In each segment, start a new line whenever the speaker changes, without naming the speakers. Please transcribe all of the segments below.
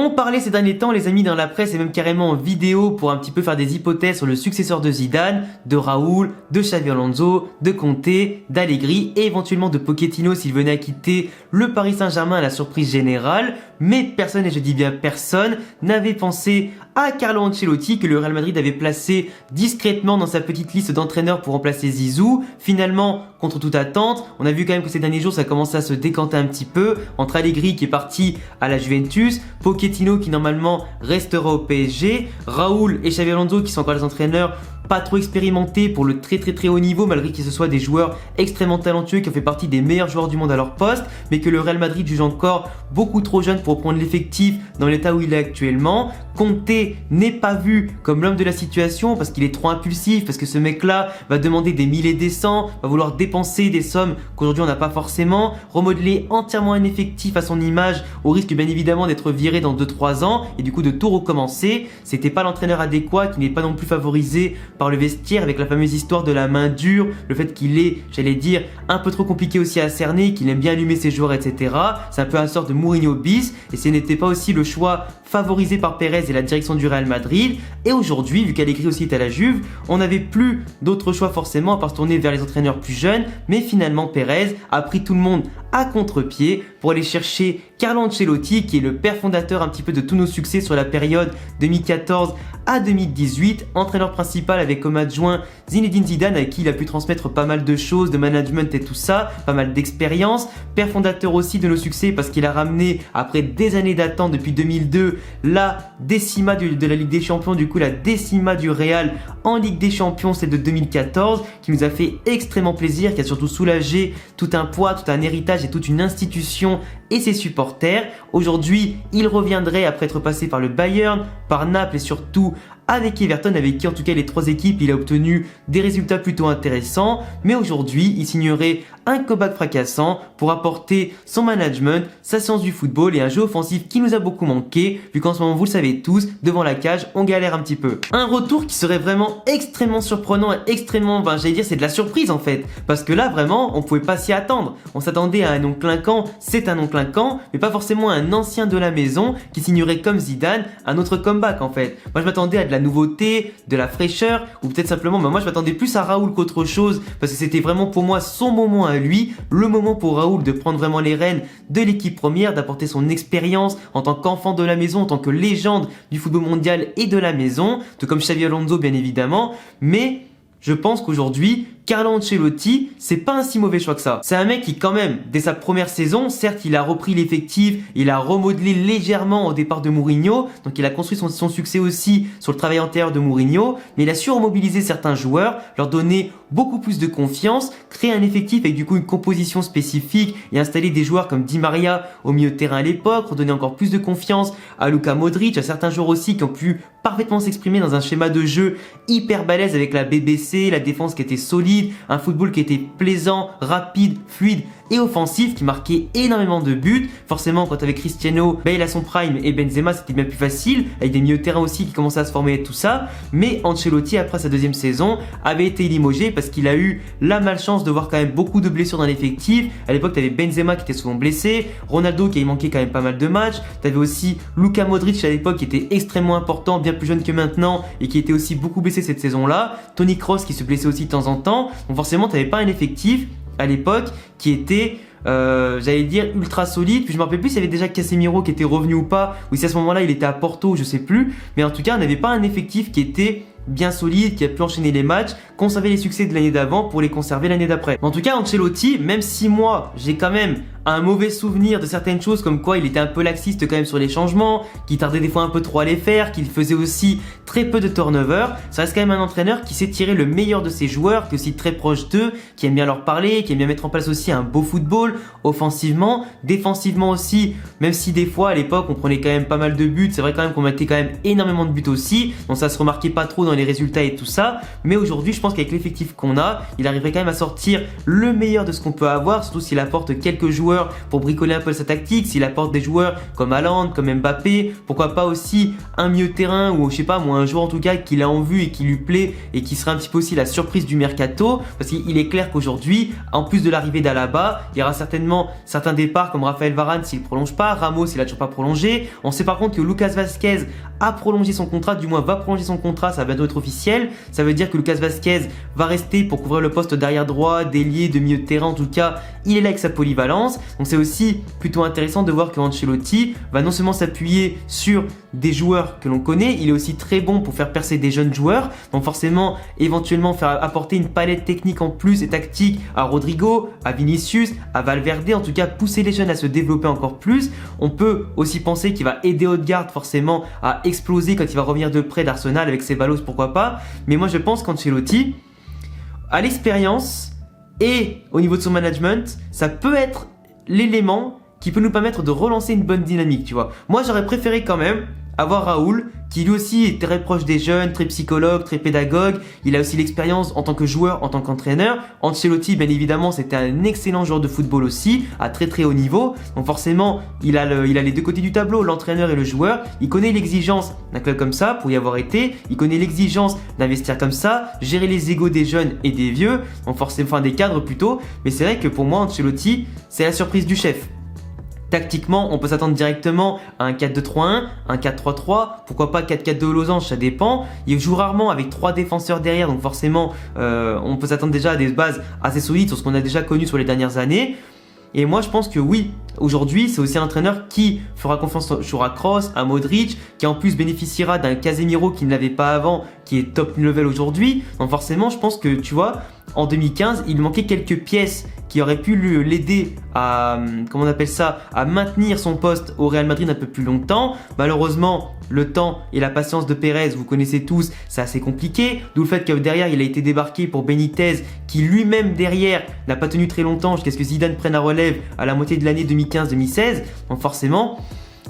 On parlait ces derniers temps, les amis, dans la presse et même carrément en vidéo pour un petit peu faire des hypothèses sur le successeur de Zidane, de Raoul, de Xabi Alonso, de Conte, d'Allegri et éventuellement de Pochettino s'il venait à quitter le Paris Saint-Germain à la surprise générale. Mais personne, et je dis bien personne, n'avait pensé à Carlo Ancelotti que le Real Madrid avait placé discrètement dans sa petite liste d'entraîneurs pour remplacer Zizou. Finalement, contre toute attente, on a vu quand même que ces derniers jours ça commençait à se décanter un petit peu entre Allegri qui est parti à la Juventus, Pochettino qui normalement restera au PSG, Raoul et Xabi Alonso qui sont encore les entraîneurs pas trop expérimentés pour le très haut niveau, malgré que ce soit des joueurs extrêmement talentueux qui ont fait partie des meilleurs joueurs du monde à leur poste, mais que le Real Madrid juge encore beaucoup trop jeune pour prendre l'effectif dans l'état où il est actuellement. Conte n'est pas vu comme l'homme de la situation parce qu'il est trop impulsif, parce que ce mec-là va demander des milliers et des cents, va vouloir dépenser des sommes qu'aujourd'hui on n'a pas forcément, remodeler entièrement un effectif à son image au risque bien évidemment d'être viré dans 2-3 ans et du coup de tout recommencer. C'était pas l'entraîneur adéquat, qui n'est pas non plus favorisé par le vestiaire avec la fameuse histoire de la main dure, le fait qu'il est, j'allais dire, un peu trop compliqué aussi à cerner, qu'il aime bien allumer ses joueurs, etc. C'est un peu un sort de Mourinho bis et ce n'était pas aussi le choix favorisé par Pérez et la direction du Real Madrid. Et aujourd'hui, vu qu'Allegri aussi est à la Juve, on n'avait plus d'autre choix forcément à part se tourner vers les entraîneurs plus jeunes, mais finalement Pérez a pris tout le monde à contre-pied pour aller chercher Carlo Ancelotti, qui est le père fondateur un petit peu de tous nos succès sur la période 2014 à 2018, entraîneur principal avec comme adjoint Zinedine Zidane, avec qui il a pu transmettre pas mal de choses, de management et tout ça, pas mal d'expérience, père fondateur aussi de nos succès parce qu'il a ramené, après des années d'attente depuis 2002, la décima de la Ligue des Champions, du coup la décima du Real en Ligue des Champions, celle de 2014, qui nous a fait extrêmement plaisir, qui a surtout soulagé tout un poids, tout un héritage et toute une institution et ses supporters. Aujourd'hui, il reviendrait après être passé par le Bayern, par Naples et surtout avec Everton, avec qui en tout cas les trois équipes il a obtenu des résultats plutôt intéressants, mais aujourd'hui il signerait un comeback fracassant pour apporter son management, sa science du football et un jeu offensif qui nous a beaucoup manqué, vu qu'en ce moment vous le savez tous, devant la cage on galère un petit peu. Un retour qui serait vraiment extrêmement surprenant et extrêmement, j'allais dire c'est de la surprise en fait, parce que là vraiment on pouvait pas s'y attendre, on s'attendait à un nom clinquant, c'est un nom clinquant, mais pas forcément un ancien de la maison qui signerait comme Zidane un autre comeback en fait. Moi je m'attendais à de la nouveauté, de la fraîcheur, ou peut-être simplement, moi je m'attendais plus à Raoul qu'autre chose, parce que c'était vraiment pour moi son moment à lui, le moment pour Raoul de prendre vraiment les rênes de l'équipe première, d'apporter son expérience en tant qu'enfant de la maison, en tant que légende du football mondial et de la maison, tout comme Xabi Alonso bien évidemment, mais je pense qu'aujourd'hui, Carlo Ancelotti, c'est pas un si mauvais choix que ça. C'est un mec qui quand même, dès sa première saison, certes il a repris l'effectif, il a remodelé légèrement au départ de Mourinho, donc il a construit son succès aussi sur le travail antérieur de Mourinho, mais il a su remobiliser certains joueurs, leur donner beaucoup plus de confiance, créer un effectif avec du coup une composition spécifique et installer des joueurs comme Di Maria au milieu de terrain à l'époque, redonner encore plus de confiance à Luka Modric, à certains joueurs aussi qui ont pu parfaitement s'exprimer dans un schéma de jeu hyper balèze avec la BBC, la défense qui était solide, un football qui était plaisant, rapide, fluide et offensif, qui marquait énormément de buts. Forcément quand avec Cristiano, il a son prime et Benzema c'était bien plus facile, avec des milieux de terrain aussi qui commençaient à se former et tout ça, mais Ancelotti après sa deuxième saison avait été limogé parce qu'il a eu la malchance de voir quand même beaucoup de blessures dans l'effectif. À l'époque tu avais Benzema qui était souvent blessé, Ronaldo qui avait manqué quand même pas mal de matchs, tu avais aussi Luka Modric à l'époque qui était extrêmement important, bien plus jeune que maintenant et qui était aussi beaucoup blessé cette saison là, Toni Kroos qui se blessait aussi de temps en temps, donc forcément tu n'avais pas un effectif à l'époque qui était j'allais dire ultra solide. Puis je me rappelle plus s'il y avait déjà Casemiro qui était revenu ou pas, ou si à ce moment-là il était à Porto, je sais plus, mais en tout cas on n'avait pas un effectif qui était bien solide, qui a pu enchaîner les matchs, conserver les succès de l'année d'avant pour les conserver l'année d'après. En tout cas Ancelotti, même si moi j'ai quand même un mauvais souvenir de certaines choses, comme quoi il était un peu laxiste quand même sur les changements, qu'il tardait des fois un peu trop à les faire, qu'il faisait aussi très peu de turnover, ça reste quand même un entraîneur qui sait tirer le meilleur de ses joueurs, qui est aussi très proche d'eux, qui aime bien leur parler, qui aime bien mettre en place aussi un beau football, offensivement, défensivement aussi, même si des fois à l'époque on prenait quand même pas mal de buts, c'est vrai quand même qu'on mettait quand même énormément de buts aussi, donc ça se remarquait pas trop dans les résultats et tout ça, mais aujourd'hui je pense qu'avec l'effectif qu'on a, il arriverait quand même à sortir le meilleur de ce qu'on peut avoir, surtout s'il apporte quelques joueurs pour bricoler un peu sa tactique, s'il apporte des joueurs comme Haaland, comme Mbappé, pourquoi pas aussi un milieu de terrain ou je sais pas moi un joueur en tout cas qu'il a en vue et qui lui plaît et qui sera un petit peu aussi la surprise du mercato, parce qu'il est clair qu'aujourd'hui, en plus de l'arrivée d'Alaba, il y aura certainement certains départs comme Raphaël Varane s'il prolonge pas, Ramos il a toujours pas prolongé, on sait par contre que Lucas Vazquez a prolongé son contrat, du moins va prolonger son contrat, ça va bientôt être officiel, ça veut dire que Lucas Vazquez va rester pour couvrir le poste d'arrière droit, d'ailier, de milieu de terrain, en tout cas il est là avec sa polyvalence, donc c'est aussi plutôt intéressant de voir que Ancelotti va non seulement s'appuyer sur des joueurs que l'on connaît, il est aussi très bon pour faire percer des jeunes joueurs, donc forcément éventuellement faire apporter une palette technique en plus et tactique à Rodrigo, à Vinicius, à Valverde, en tout cas pousser les jeunes à se développer encore plus. On peut aussi penser qu'il va aider Odegaard forcément à exploser quand il va revenir de près d'Arsenal avec ses Ceballos, pourquoi pas, mais moi je pense qu'Ancelotti à l'expérience et au niveau de son management, ça peut être l'élément qui peut nous permettre de relancer une bonne dynamique, tu vois. Moi, j'aurais préféré quand même avoir Raoul, qui lui aussi est très proche des jeunes, très psychologue, très pédagogue. Il a aussi l'expérience en tant que joueur, en tant qu'entraîneur. Ancelotti, bien évidemment, c'était un excellent joueur de football aussi, à très très haut niveau. Donc forcément, il a les deux côtés du tableau, l'entraîneur et le joueur. Il connaît l'exigence d'un club comme ça, pour y avoir été. Il connaît l'exigence d'investir comme ça, gérer les égos des jeunes et des vieux, donc forcément, enfin des cadres plutôt. Mais c'est vrai que pour moi, Ancelotti, c'est la surprise du chef. Tactiquement, on peut s'attendre directement à un 4-2-3-1, un 4-3-3, pourquoi pas 4-4-2 au losange, ça dépend. Il joue rarement avec 3 défenseurs derrière, donc forcément, on peut s'attendre déjà à des bases assez solides sur ce qu'on a déjà connu sur les dernières années. Et moi, je pense que oui, aujourd'hui, c'est aussi un entraîneur qui fera confiance à Kroos, à Modric, qui en plus bénéficiera d'un Casemiro qui ne l'avait pas avant, qui est top level aujourd'hui. Donc forcément, je pense que, tu vois, en 2015, il manquait quelques pièces qui auraient pu l'aider à, comment on appelle ça, à maintenir son poste au Real Madrid un peu plus longtemps. Malheureusement, le temps et la patience de Pérez, vous connaissez tous, c'est assez compliqué. D'où le fait que derrière, il a été débarqué pour Benitez, qui lui-même derrière n'a pas tenu très longtemps jusqu'à ce que Zidane prenne la relève à la moitié de l'année 2015-2016. Donc forcément,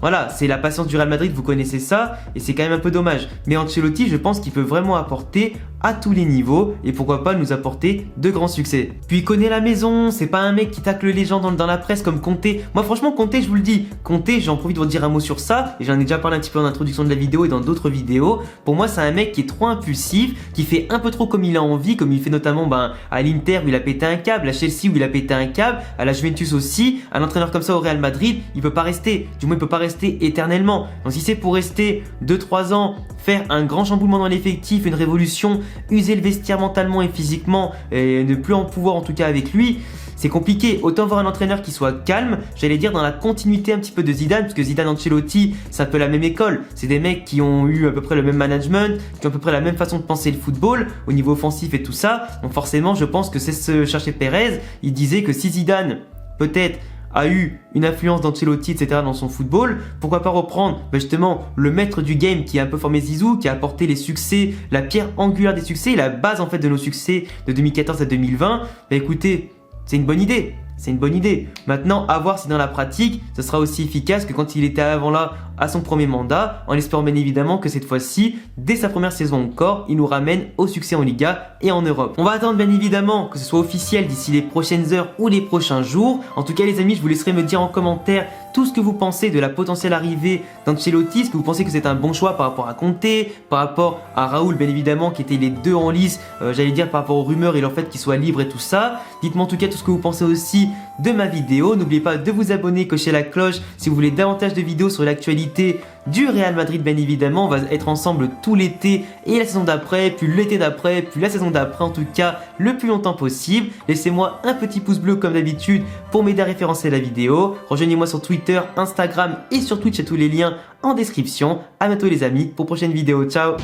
voilà, c'est la patience du Real Madrid, vous connaissez ça, et c'est quand même un peu dommage. Mais Ancelotti, je pense qu'il peut vraiment apporter à tous les niveaux, et pourquoi pas nous apporter de grands succès. Puis il connaît la maison, c'est pas un mec qui tacle les gens dans la presse comme Conte. Moi franchement, Conte, je vous le dis, Conte, j'en profite pour dire un mot sur ça, et j'en ai déjà parlé un petit peu en introduction de la vidéo et dans d'autres vidéos. Pour moi, c'est un mec qui est trop impulsif, qui fait un peu trop comme il a envie, comme il fait notamment à l'Inter où il a pété un câble, à Chelsea où il a pété un câble, à la Juventus aussi. Un entraîneur comme ça au Real Madrid, il peut pas rester, du moins il peut pas rester éternellement. Donc si c'est pour rester 2-3 ans, faire un grand chamboulement dans l'effectif, une révolution, user le vestiaire mentalement et physiquement et ne plus en pouvoir en tout cas avec lui, c'est compliqué. Autant voir un entraîneur qui soit calme, j'allais dire dans la continuité un petit peu de Zidane, parce que Zidane, Ancelotti, c'est un peu la même école. C'est des mecs qui ont eu à peu près le même management, qui ont à peu près la même façon de penser le football au niveau offensif et tout ça. Donc forcément, je pense que c'est ce chercher Pérez. Il disait que si Zidane, peut-être, a eu une influence d'Ancelotti, etc. dans son football, pourquoi pas reprendre justement le maître du game qui a un peu formé Zizou, qui a apporté les succès, la pierre angulaire des succès, la base en fait de nos succès de 2014 à 2020. Bah écoutez, c'est une bonne idée. C'est une bonne idée. Maintenant, à voir si dans la pratique, ce sera aussi efficace que quand il était avant là à son premier mandat, en espérant bien évidemment que cette fois-ci, dès sa première saison encore, il nous ramène au succès en Liga et en Europe. On va attendre bien évidemment que ce soit officiel d'ici les prochaines heures ou les prochains jours. En tout cas les amis, je vous laisserai me dire en commentaire tout ce que vous pensez de la potentielle arrivée d'Ancelotti, est-ce que vous pensez que c'est un bon choix par rapport à Conte, par rapport à Raoul bien évidemment qui étaient les deux en lice, j'allais dire par rapport aux rumeurs et le fait qu'il soit libre et tout ça. Dites-moi en tout cas tout ce que vous pensez aussi de ma vidéo. N'oubliez pas de vous abonner, cocher la cloche si vous voulez davantage de vidéos sur l'actualité du Real Madrid bien évidemment. On va être ensemble tout l'été et la saison d'après, puis l'été d'après, puis la saison d'après, en tout cas le plus longtemps possible. Laissez-moi un petit pouce bleu comme d'habitude pour m'aider à référencer la vidéo. Rejoignez-moi sur Twitter, Instagram et sur Twitch, à tous les liens en description. À bientôt les amis pour prochaine vidéo, ciao.